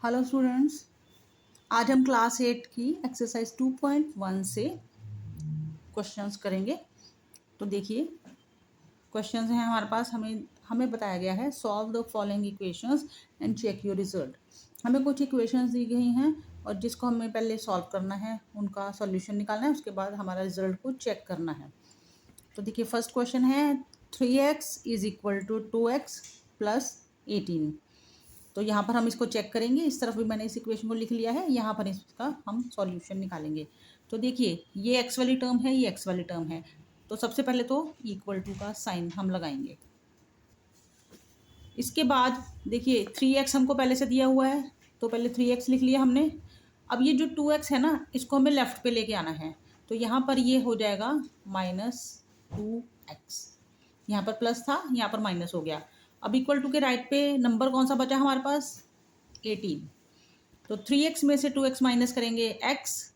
Hello students, आज हम class 8 की एक्सरसाइज 2.1 से क्वेश्चंस करेंगे। तो देखिए, क्वेश्चंस हैं हमारे पास। हमें हमें बताया गया है solve the following equations and check your result. हमें कुछ इक्वेशंस दी गई हैं और जिसको हमें पहले सॉल्व करना है, उनका सॉल्यूशन निकालना है, उसके बाद हमारा रिजल्ट को चेक करना है। तो देखिए, फर्स्ट क्वेश्चन है 3x is equal to 2x plus 18। तो यहाँ पर हम इसको चेक करेंगे। इस तरफ भी मैंने इस इक्वेशन को लिख लिया है, यहाँ पर इसका हम सॉल्यूशन निकालेंगे। तो देखिए, ये एक्स वाली टर्म है, ये एक्स वाली टर्म है। तो सबसे पहले तो इक्वल टू का साइन हम लगाएंगे। इसके बाद देखिए 3x हमको पहले से दिया हुआ है, तो पहले 3x लिख लिया हमने। अब ये जो 2x है ना, इसको हमें लेफ्ट पे लेके आना है। तो यहाँ पर ये हो जाएगा -2x। यहाँ पर प्लस था, यहाँ पर माइनस हो गया। अब इक्वल टू के राइट पे नंबर कौन सा बचा हमारे पास? 18। तो 3x में से 2x माइनस करेंगे x,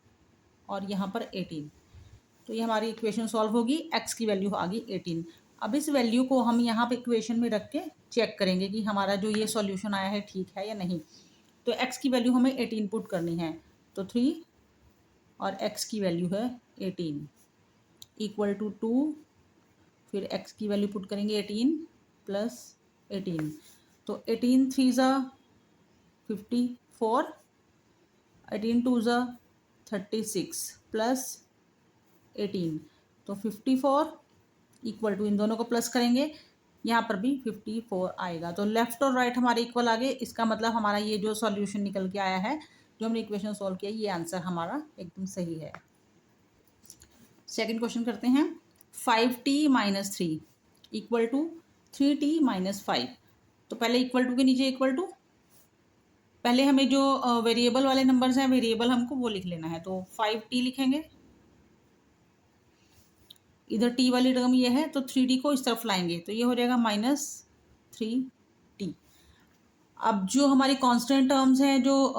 और यहाँ पर 18। तो ये हमारी इक्वेशन सॉल्व होगी। x की वैल्यू आ गई 18। अब इस वैल्यू को हम यहाँ पे इक्वेशन में रख के चेक करेंगे कि हमारा जो ये सॉल्यूशन आया है ठीक है या नहीं। तो x की वैल्यू हमें 18 पुट करनी है। तो 3 और x की वैल्यू है 18 इक्वल टू 2। फिर x की वैल्यू पुट करेंगे 18 प्लस 18। तो 18 3 ज़ा 54, 18 2 ज़ा 36 प्लस 18। तो 54 इक्वल टू, इन दोनों को प्लस करेंगे, यहाँ पर भी 54 आएगा। तो लेफ्ट और राइट हमारे इक्वल आ गए। इसका मतलब हमारा ये जो सॉल्यूशन निकल के आया है, जो हमने इक्वेशन सॉल्व किया, ये आंसर हमारा एकदम सही है। सेकंड क्वेश्चन करते हैं। 5t minus 3 equal to 3t minus 5। तो पहले इक्वल टू के नीचे इक्वल टू, पहले हमें जो वेरिएबल वाले नंबर्स हैं, वेरिएबल हमको वो लिख लेना है। तो 5t लिखेंगे, इधर t वाली टर्म ये है, तो 3t को इस तरफ लाएंगे, तो ये हो जाएगा -3t। अब जो हमारी कांस्टेंट टर्म्स हैं, जो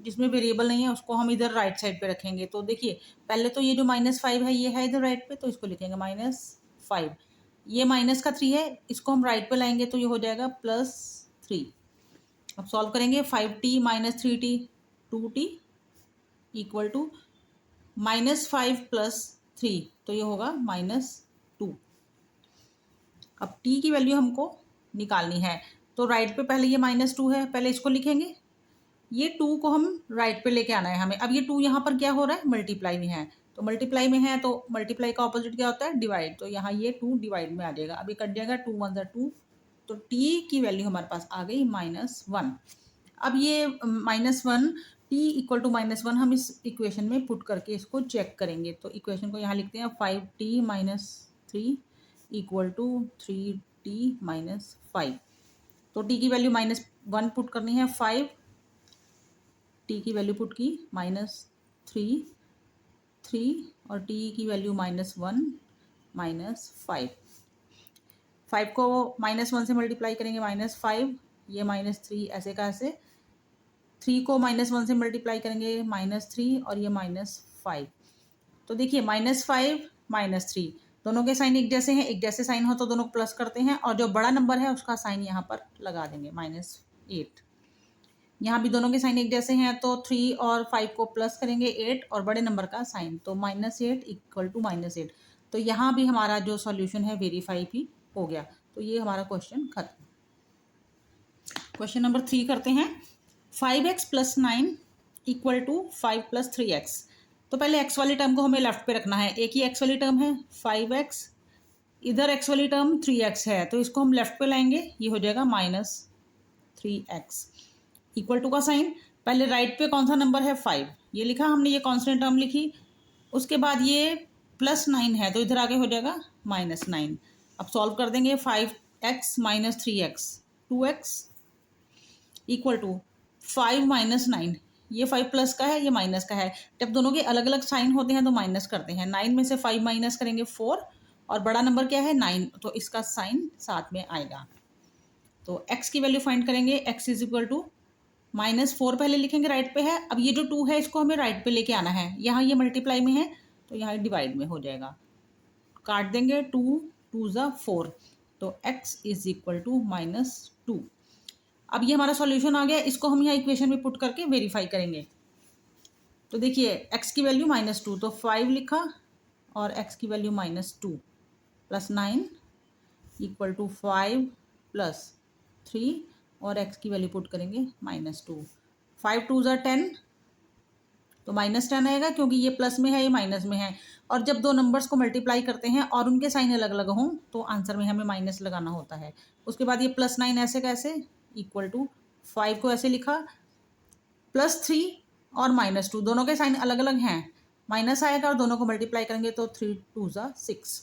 जिसमें वेरिएबल नहीं है, उसको हम इधर राइट साइड पे रखेंगे। तो देखिए, पहले तो ये जो -5 है, ये है इधर राइट पे, तो इसको लिखेंगे -5। ये माइनस का 3 है, इसको हम राइट पे लाएंगे, तो ये हो जाएगा +3। अब सॉल्व करेंगे। 5t minus 3t 2t equal to -5 plus 3, तो ये होगा -2। अब t की वैल्यू हमको निकालनी है। तो राइट पे पहले ये -2 है, पहले इसको लिखेंगे। ये 2 को हम राइट पे लेके आना है हमें। अब ये 2 यहाँ पर क्या हो रहा है? मल्टीप्लाई में है। तो मल्टीप्लाई में है, तो मल्टीप्लाई का ऑपोजिट क्या होता है? डिवाइड। तो यहाँ ये 2 डिवाइड में आ जाएगा। अब ये कट जाएगा, 2 1 ज़ा 2। तो t की वैल्यू हमारे पास आ गई -1। अब ये -1, t इक्वल टू -1 हम इस इक्वेशन में पुट करके इसको चेक करेंगे। तो इक्वेशन को यहाँ लिखते हैं, 5t minus 3 equal to 3t minus 5। तो t की वैल्यू -1 पुट करनी है, 5 t की वैल्यू पुट की -3 और t की वैल्यू -1 -5। 5 को -1 से मल्टीप्लाई करेंगे, -5, ये -3, ऐसे का ऐसे। 3 को -1 से मल्टीप्लाई करेंगे, -3, और ये -5। तो देखिए, -5 -3 दोनों के साइन एक जैसे हैं। एक जैसे साइन हो तो दोनों को प्लस करते हैं, और जो बड़ा नंबर है उसका साइन यहाँ पर लगा देंगे, -8। यहाँ भी दोनों के साइन एक जैसे हैं, तो 3 और 5 को प्लस करेंगे, 8, और बड़े नंबर का साइन, तो -8 इक्वल टू -8। तो यहाँ भी हमारा जो सॉल्यूशन है वेरीफाई भी हो गया। तो ये हमारा क्वेश्चन खत्म। क्वेश्चन नंबर 3 करते हैं। 5x plus 9 equal to 5 plus 3x। तो पहले x वाली टर्म को हमें लेफ्ट पे रखना है। एक ही x वाली टर्म है 5x, इधर x वाली टर्म 3x है, तो इसको हम लेफ्ट पे लाएंगे, ये हो जाएगा -3x। इक्वल टू का साइन, पहले राइट पे कौन सा नंबर है? 5, ये लिखा हमने, ये कांस्टेंट टर्म लिखी। उसके बाद ये +9 है, तो इधर आगे हो जाएगा -9। अब सॉल्व कर देंगे। 5x minus 3x 2x equal to 5 minus 9। ये 5 प्लस का है, ये माइनस का है। जब दोनों के अलग अलग साइन होते हैं तो माइनस करते हैं। 9 में से 5 माइनस करेंगे 4, और बड़ा नंबर क्या है? 9, तो इसका साइन साथ में आएगा। तो x की वैल्यू फाइंड करेंगे। x इज इक्वल टू -4 पहले लिखेंगे, राइट पे है। अब ये जो 2 है, इसको हमें राइट पे लेके आना है। यहाँ ये मल्टीप्लाई में है, तो यहाँ डिवाइड में हो जाएगा। काट देंगे, 2 2 ज़ा 4, तो x इज इक्वल टू -2। अब ये हमारा सॉल्यूशन आ गया, इसको हम यहाँ इक्वेशन में पुट करके वेरीफाई करेंगे। तो देखिए एक्स की वैल्यू -2, तो 5 लिखा और एक्स की value -2 plus 9 equal to 5 plus 3 और एक्स की वैल्यू पुट करेंगे -2। 5 2 ज़ा 10, तो -10 आएगा क्योंकि ये प्लस में है ये माइनस में है। और जब दो नंबर्स को मल्टीप्लाई करते हैं और उनके साइन अलग अलग हों तो आंसर में हमें माइनस लगाना होता है। उसके बाद ये +9 ऐसे कैसे इक्वल टू 5 को ऐसे लिखा +3 और -2 दोनों के साइन अलग अलग हैं, माइनस आएगा और दोनों को मल्टीप्लाई करेंगे तो 3 2 ज़ा 6।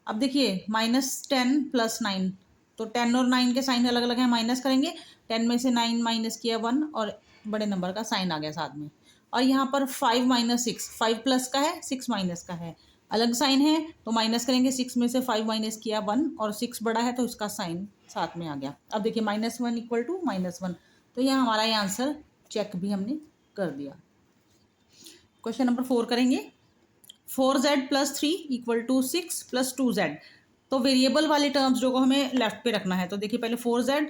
अब देखिए -10 प्लस 9, तो 10 और 9 के साइन अलग अलग हैं, माइनस करेंगे 10 में से 9 माइनस किया 1 और बड़े नंबर का साइन आ गया साथ में। और यहाँ पर 5 - 6, 5 प्लस का है 6 माइनस का है, अलग साइन है तो माइनस करेंगे, 6 में से 5 माइनस किया 1 और 6 बड़ा है तो इसका साइन साथ में आ गया। अब देखिए -1 इक्वल टू -1, तो यहाँ हमारा ये आंसर चेक भी हमने कर दिया। क्वेश्चन नंबर 4 करेंगे। 4z + 3 equal to 6 + 2z। तो वेरिएबल वाले टर्म्स जो को हमें लेफ्ट पे रखना है। तो देखिए पहले 4z,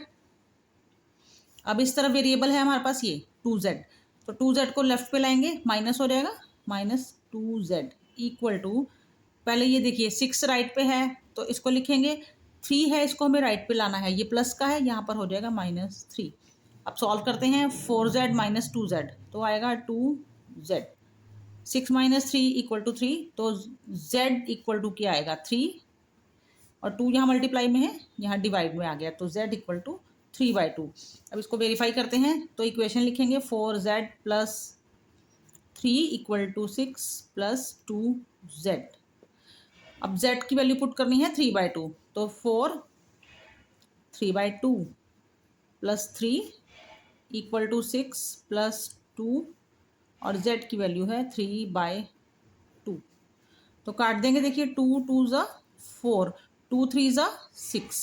अब इस तरफ वेरिएबल है हमारे पास ये 2z, तो 2z को लेफ्ट पे लाएंगे, माइनस हो जाएगा -2z इक्वल टू, पहले ये देखिए 6 राइट पे है तो इसको लिखेंगे, 3 है इसको हमें राइट पे लाना है, ये प्लस का है यहाँ पर हो जाएगा -3। अब सॉल्व करते हैं, 4z - 2z तो आएगा 2z, 6 - 3 इक्वल टू 3, तो z इक्वल टू क्या आएगा 3 और 2 यहाँ मल्टीप्लाई में है, यहाँ डिवाइड में आ गया तो z इक्वल टू 3/2। अब इसको वेरीफाई करते हैं तो इक्वेशन लिखेंगे 4z + 3 इक्वल टू 6 + 2z। अब z की वैल्यू पुट करनी है 3/2, तो 4 3/2 प्लस 3 इक्वल टू 6 + 2 और z की वैल्यू है 3/2। तो काट देंगे, देखिए 2 2 ज़ा 4, 2 3 ज़ा 6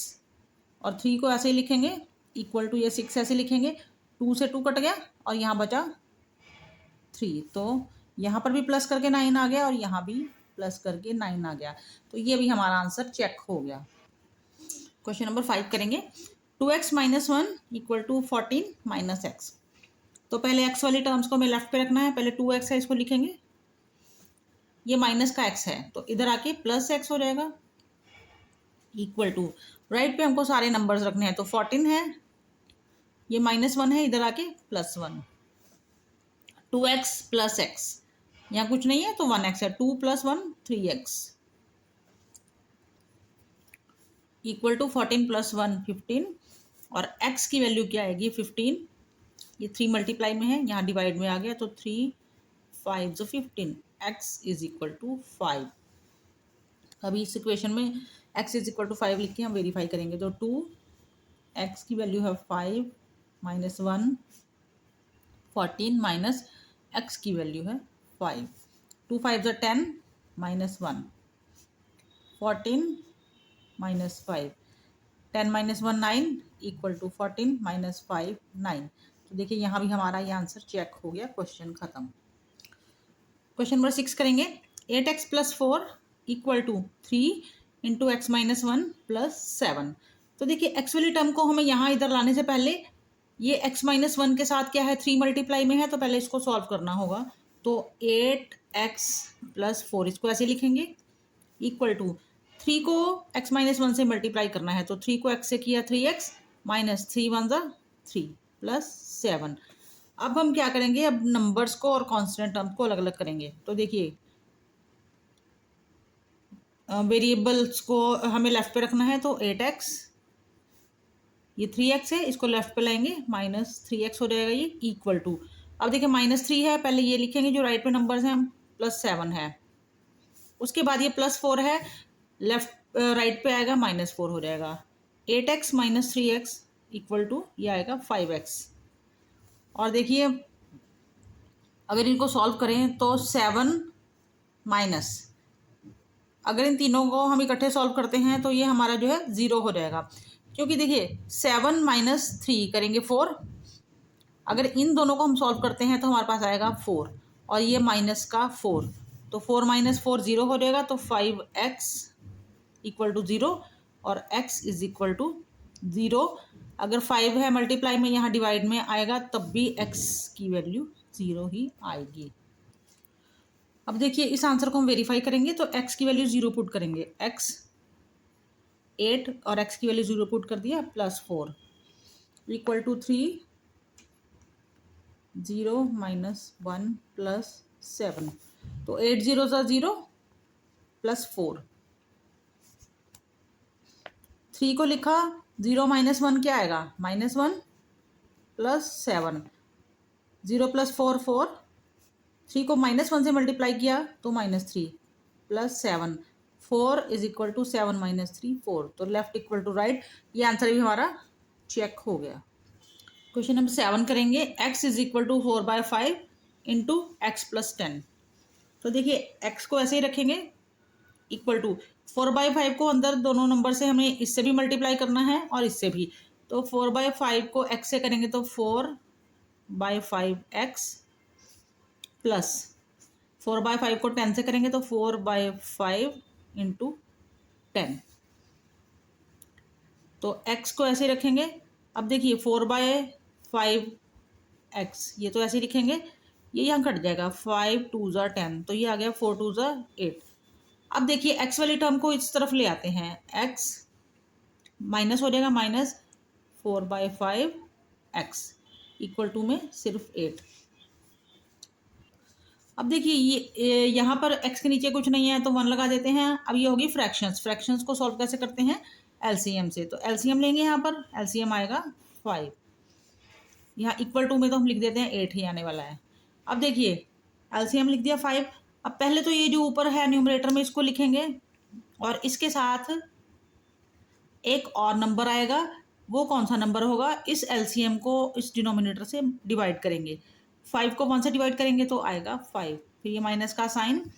और 3 को ऐसे ही लिखेंगे इक्वल टू, ये 6 ऐसे लिखेंगे, 2 से 2 कट गया और यहाँ बचा 3, तो यहाँ पर भी प्लस करके 9 आ गया और यहाँ भी प्लस करके 9 आ गया, तो ये भी हमारा आंसर चेक हो गया। क्वेश्चन नंबर 5 करेंगे। 2x - 1 equal to 14 - x। तो पहले x वाली टर्म्स को हमें लेफ्ट पे रखना है, पहले 2x है इसको लिखेंगे, ये माइनस का x है तो इधर आके +x हो जाएगा इक्वल टू, राइट पे हमको सारे नंबर्स रखने हैं तो 14 है, ये -1 है, इधर आके +1, 2x + x, यहाँ कुछ नहीं है तो 1x है, 2 + 1 3x इक्वल टू 14 + 1 15 और x की वैल्यू क्या आएगी 15, ये 3 मल्टीप्लाई में है, यहाँ डिवाइड में आ गया तो 3 5 = 15, x इज इक्वल टू 5। अभी इस इक्वेशन में x इज इक्वल टू 5 लिख के हम वेरीफाई करेंगे, तो 2x की वैल्यू है 5 - 1 14 माइनस x की वैल्यू है 5, 2 5 = 10 -1 14 - 5, 10 - 1 9 इक्वल टू 14 - 5 9। तो देखिए यहाँ भी हमारा ये आंसर चेक हो गया, क्वेश्चन खत्म। क्वेश्चन नंबर 6 करेंगे। 8x + 4 equal to 3 × x - 1 + 7। तो देखिए एक्स वाली टर्म को हमें यहाँ इधर लाने से पहले ये x - 1 के साथ क्या है 3 मल्टीप्लाई में है, तो पहले इसको सॉल्व करना होगा, तो 8x + 4 इसको ऐसे लिखेंगे इक्वल टू 3 को x - 1 से मल्टीप्लाई करना है, तो 3 को x से किया 3x - 3 1 ज़ा 3 + 7। अब हम क्या करेंगे, अब नंबर्स को और कांस्टेंट टर्म्स को अलग अलग करेंगे। तो देखिए वेरिएबल्स को हमें लेफ्ट पे रखना है, तो 8x, ये 3x है इसको लेफ्ट पे लाएंगे -3x हो जाएगा ये इक्वल टू, अब देखिए -3 है, पहले ये लिखेंगे जो राइट पे नंबर्स हैं, +7 है, उसके बाद ये +4 है, लेफ्ट राइट पे आएगा -4 हो जाएगा, 8x - 3x इक्वल टू ये आएगा 5x। और देखिए अगर इनको सॉल्व करें तो 7 माइनस, अगर इन तीनों को हम इकट्ठे सॉल्व करते हैं तो ये हमारा जो है 0 हो जाएगा, क्योंकि देखिए 7 - 3 करेंगे 4, अगर इन दोनों को हम सॉल्व करते हैं तो हमारे पास आएगा 4 और ये माइनस का 4, तो 4 - 4 0 हो जाएगा, तो 5x इक्वल टू 0 और x इज इक्वल टू 0। अगर 5 है मल्टीप्लाई में यहाँ डिवाइड में आएगा तब भी x की वैल्यू 0 ही आएगी। अब देखिए इस आंसर को हम वेरीफाई करेंगे तो x की वैल्यू 0 पुट करेंगे, x 8 और x की वैल्यू 0 पुट कर दिया +4 इक्वल टू 3 0 - 1 +7 तो 8 0 0 +4 3 को लिखा 0 - 1 क्या आएगा -1 +7 0 +4 4 3 को -1 से मल्टीप्लाई किया तो -3 +7 4 इज इक्वल टू 7 - 3 4 तो लेफ्ट इक्वल टू राइट ये आंसर भी हमारा चेक हो गया। क्वेश्चन नंबर 7 करेंगे x is equal to 4/5 into x plus 10। तो देखिए x को ऐसे ही रखेंगे इक्वल टू 4/5 को अंदर दोनों नंबर से हमें इससे भी मल्टीप्लाई करना है और इससे भी, तो 4/5 को x से करेंगे तो 4/5x प्लस 4/5 को 10 से करेंगे तो 4/5 इंटू 10। तो x को ऐसे रखेंगे। अब देखिए 4/5x ये तो ऐसे लिखेंगे, ये यहाँ कट जाएगा 5 2 ज़ा 10 तो ये आ गया 4 2 ज़ा 8। अब देखिए x वाली टर्म को इस तरफ ले आते हैं, x माइनस हो जाएगा -4/5x इक्वल टू में सिर्फ 8। अब देखिए ये यहाँ पर x के नीचे कुछ नहीं है तो 1 लगा देते हैं। अब ये होगी फ्रैक्शंस, फ्रैक्शंस को सॉल्व कैसे करते हैं एलसीएम से, तो एलसीएम लेंगे यहाँ पर, एलसीएम आएगा 5, यहाँ इक्वल टू में तो हम लिख देते हैं 8 ही आने वाला है। अब देखिए एलसीएम लिख दिया 5। अब पहले तो ये जो ऊपर है न्यूमरेटर में इसको लिखेंगे और इसके साथ एक और नंबर आएगा, वो कौन सा नंबर होगा, इस एलसीएम को इस डिनोमिनेटर से डिवाइड करेंगे। 5 को 1 से डिवाइड करेंगे तो आएगा 5, फिर ये माइनस का साइन।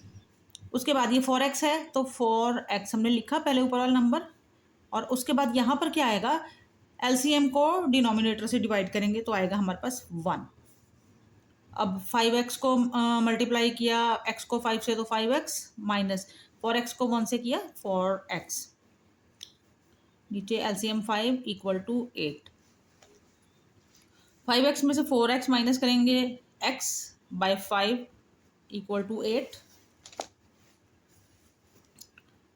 उसके बाद ये 4x है तो 4x हमने लिखा पहले ऊपर वाला नंबर, और उसके बाद यहाँ पर क्या आएगा, एलसीएम को डिनोमिनेटर से डिवाइड करेंगे तो आएगा हमारे पास 1। अब 5x को मल्टीप्लाई किया x को 5 से तो 5x माइनस 4x को 1 से किया 4x, नीचे एलसीएम 5 इक्वल टू 8। 5x में से 4x माइनस करेंगे x/5 इक्वल टू 8।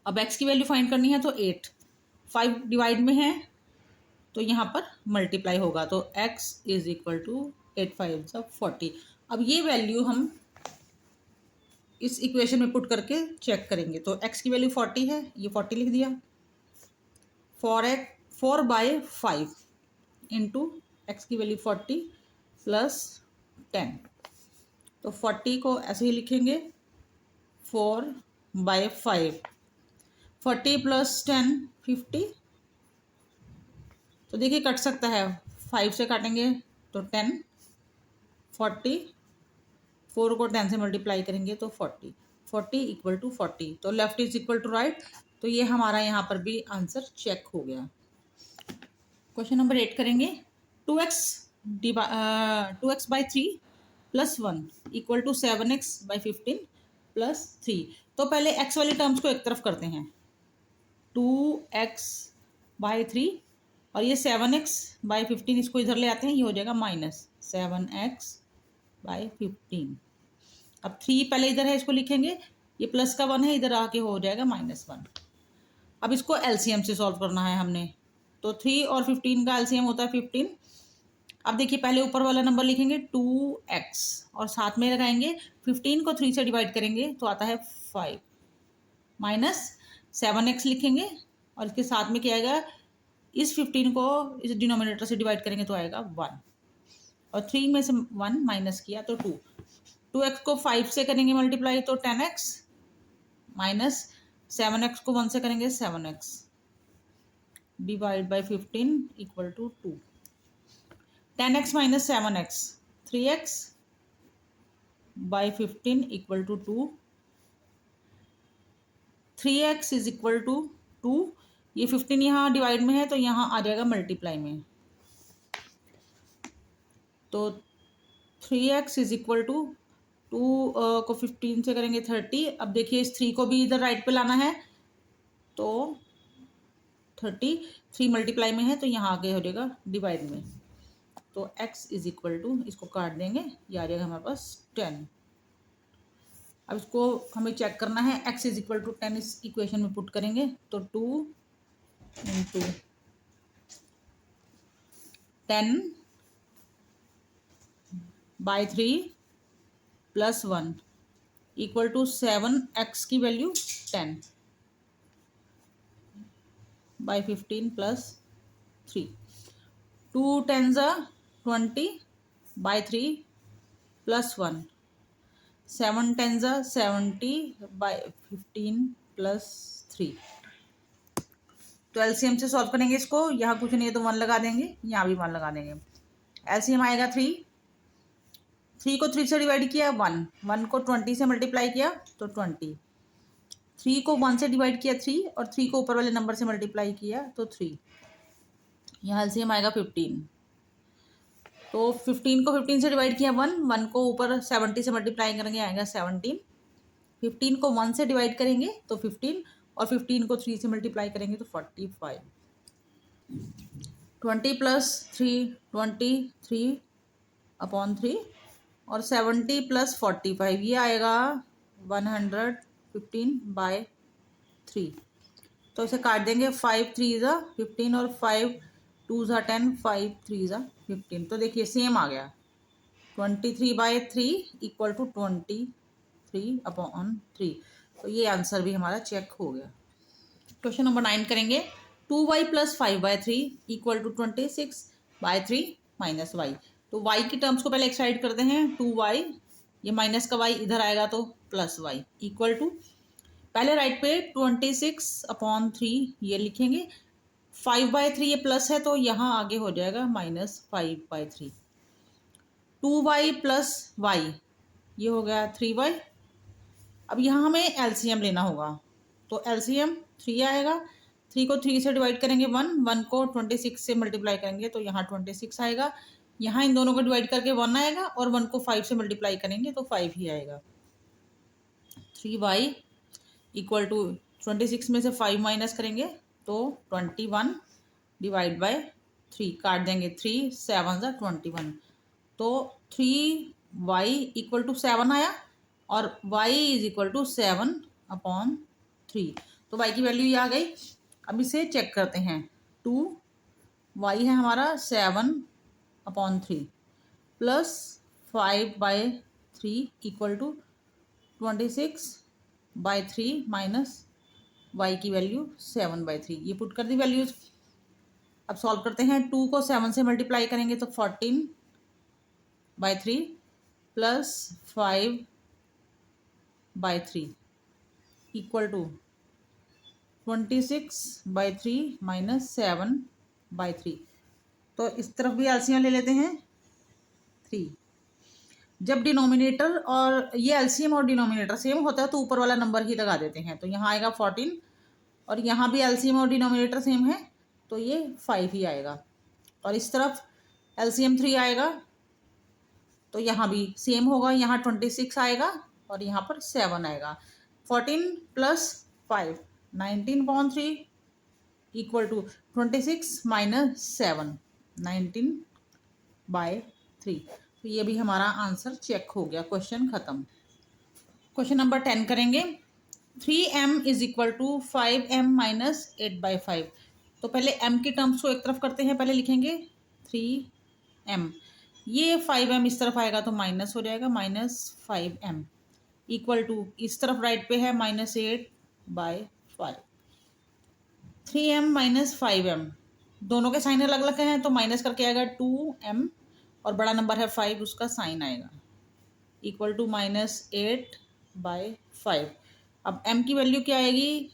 अब x की वैल्यू फाइंड करनी है तो 8 5 डिवाइड में है तो यहाँ पर मल्टीप्लाई होगा तो x इज इक्वल टू 8 5 40। अब ये वैल्यू हम इस इक्वेशन में पुट करके चेक करेंगे तो x की वैल्यू 40 है, ये 40 लिख दिया, 4/5 इंटू एक्स की वैल्यू 40 प्लस 10, तो 40 को ऐसे ही लिखेंगे 4/5, 40 प्लस 10 50। तो देखिए कट सकता है, 5 से काटेंगे तो 10, 40 4 को 10 से मल्टीप्लाई करेंगे तो 40 इक्वल टू 40, तो left is equal to right, तो ये हमारा यहाँ पर भी आंसर चेक हो गया। क्वेश्चन नंबर 8 करेंगे 2x/3 plus 1 equal to 7x/15 plus 3। तो पहले x वाली टर्म्स को एक तरफ करते हैं, 2x/3 और ये 7x/15 इसको इधर ले आते हैं, ये हो जाएगा -7x/15। अब 3 पहले इधर है इसको लिखेंगे, ये प्लस का 1 है इधर आके हो जाएगा -1। अब इसको एलसीएम से सॉल्व करना है हमने, तो 3 और 15 का एलसीएम होता है 15। अब देखिए पहले ऊपर वाला नंबर लिखेंगे 2x और साथ में लगाएंगे 15 को 3 से डिवाइड करेंगे तो आता है 5, माइनस 7x लिखेंगे और इसके साथ में क्या आएगा, इस 15 को इस डिनोमिनेटर से डिवाइड करेंगे तो आएगा 1 और 3 में से 1 माइनस किया तो 2, 2x को 5 से करेंगे मल्टीप्लाई तो 10x माइनस 7x को 1 से करेंगे 7x divide by 15 equal to 2, 10x minus 7x 3x/15 equal to 2, 3x is equal to 2, ये 15 यहाँ डिवाइड में है तो यहाँ आ जाएगा मल्टीप्लाई में, तो 3x इज इक्वल टू 2 को 15 से करेंगे 30। अब देखिए इस 3 को भी इधर राइट पे लाना है तो 33 मल्टीप्लाई में है तो यहाँ आगे हो जाएगा डिवाइड में। तो x इज इक्वल टू, इसको काट देंगे, ये आ जाएगा हमारे पास 10। अब इसको हमें चेक करना है, x इज इक्वल टू 10 इस इक्वेशन में पुट करेंगे तो 2 into 10/3 plus 1 equal to 7, x की value 10/15 plus 3, 2 10s 20/3 plus 1, 7 10s 70/15 plus 3। तो एलसीएम से सॉल्व करेंगे इसको, यहाँ कुछ नहीं है तो 1 लगा देंगे, यहाँ भी 1 लगा देंगे। एलसीएम आएगा 3 को 3 से डिवाइड किया 1 को 20 से मल्टीप्लाई किया तो 20, 3 को 1 से डिवाइड किया 3 और 3 को ऊपर वाले नंबर से मल्टीप्लाई किया तो 3। यहाँ एलसीएम आएगा 15, तो 15 को 15 से डिवाइड किया 1 को ऊपर 70 से मल्टीप्लाई करेंगे आएगा 17, 15 को 1 से डिवाइड करेंगे तो 15 और 15 को 3 से मल्टीप्लाई करेंगे तो 45, 20 प्लस 3 23/3 और 70 प्लस 45 ये आएगा 115/3। तो इसे काट देंगे, 5 3s 15 और 5 2s 10, 5 3s 15। तो देखिए सेम आ गया, 23/3 इक्वल टू 23/3। तो ये आंसर भी हमारा चेक हो गया। क्वेश्चन नंबर 9 करेंगे, 2y plus 5/3 equal to 26/3 minus y. तो y की टर्म्स को पहले एक साइड करते हैं, 2y, ये माइनस का y इधर आएगा तो प्लस वाई इक्वल टू, पहले राइट पे 26/3 ये लिखेंगे, 5/3 ये प्लस है तो यहाँ आगे हो जाएगा -5/3, 2y प्लस वाई ये हो गया 3y। अब यहाँ हमें एलसीएम लेना होगा, तो एलसीएम 3 आएगा, 3 को 3 से डिवाइड करेंगे 1 को 26 से मल्टीप्लाई करेंगे तो यहाँ 26 आएगा, यहाँ इन दोनों को डिवाइड करके 1 आएगा और 1 को 5 से मल्टीप्लाई करेंगे तो 5 ही आएगा। 3y इक्वल टू 26 में से 5 माइनस करेंगे तो 21/3, काट देंगे 3 7 21, तो 3y इक्वल टू 7 आया और y इज इक्वल टू 7/3। तो y की वैल्यू ये आ गई। अब इसे चेक करते हैं, 2y है हमारा 7/3 plus 5/3 equal to 26/3 minus y की वैल्यू 7/3, ये पुट कर दी वैल्यूज। अब सॉल्व करते हैं, 2 को 7 से मल्टीप्लाई करेंगे तो 14/3 प्लस 5/3 इक्वल टू 26/3 माइनस 7/3। तो इस तरफ भी एलसीएम ले लेते हैं 3। जब डिनोमिनेटर और ये एलसीएम और डिनोमिनेटर सेम होता है तो ऊपर वाला नंबर ही लगा देते हैं, तो यहाँ आएगा 14 और यहाँ भी एलसीएम और डिनोमिनेटर सेम है तो ये 5 ही आएगा, और इस तरफ एलसीएम 3 आएगा तो यहाँ भी सेम होगा, यहाँ 26 आएगा और यहाँ पर 7 आएगा। 14 प्लस 5 19/3 इक्वल टू 26 माइनस 7 19/3। तो ये भी हमारा आंसर चेक हो गया, क्वेश्चन खत्म। क्वेश्चन नंबर 10 करेंगे, 3m is equal to 5m minus 8/5। तो पहले m की टर्म्स को एक तरफ करते हैं, पहले लिखेंगे 3m, ये 5m इस तरफ आएगा तो माइनस हो जाएगा -5m इक्वल टू, इस तरफ राइट पे है -8/5। 3m माइनस 5m, दोनों के साइन अलग अलग हैं तो माइनस करके आएगा 2m और बड़ा नंबर है 5 उसका साइन आएगा इक्वल टू -8/5। अब m की वैल्यू क्या आएगी,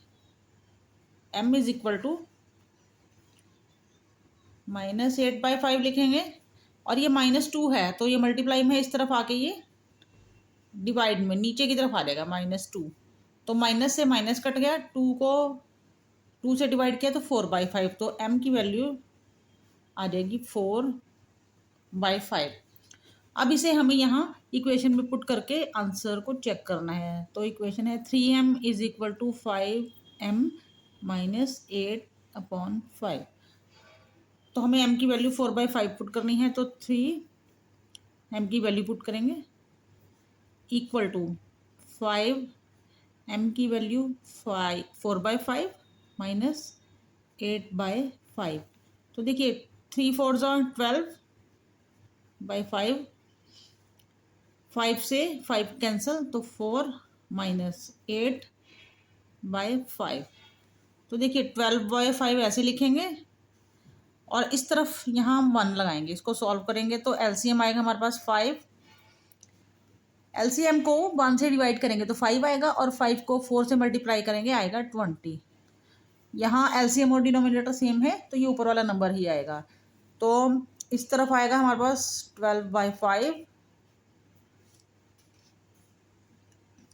m इज इक्वल टू -8/5 लिखेंगे और ये -2 है तो ये मल्टीप्लाई में इस तरफ आके ये डिवाइड में नीचे की तरफ आ जाएगा -2, तो माइनस से माइनस कट गया, 2 को 2 से डिवाइड किया तो 4/5, तो m की वैल्यू आ जाएगी 4/5। अब इसे हमें यहाँ इक्वेशन में पुट करके आंसर को चेक करना है। तो इक्वेशन है 3m is equal to 5m minus upon 5। तो हमें m की वैल्यू 4/5 पुट करनी है, तो 3 m की वैल्यू पुट करेंगे इक्वल टू 5, m की वैल्यू 4/5 माइनस 8/5। तो देखिए 3 4 12/5, 5 से 5 कैंसिल, तो 4 माइनस 8/5। तो देखिए 12/5 ऐसे लिखेंगे और इस तरफ यहाँ हम 1 लगाएंगे। इसको सॉल्व करेंगे तो एलसीएम आएगा हमारे पास 5। एलसीएम को 1 से डिवाइड करेंगे तो 5 आएगा और 5 को 4 से मल्टीप्लाई करेंगे आएगा 20। यहाँ एलसीएम और डिनोमिनेटर सेम है तो ये ऊपर वाला नंबर ही आएगा। तो इस तरफ आएगा हमारे पास 12/5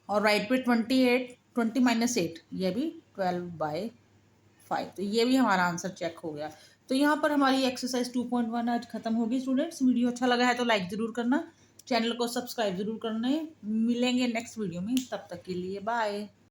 और राइट पे 28, 20 माइनस 8, ये भी 12/5। तो ये भी हमारा आंसर चेक हो गया। तो यहाँ पर हमारी एक्सरसाइज 2.1 आज खत्म होगी। स्टूडेंट्स, वीडियो अच्छा लगा है तो लाइक ज़रूर करना, चैनल को सब्सक्राइब ज़रूर करना है। मिलेंगे नेक्स्ट वीडियो में, तब तक के लिए बाय।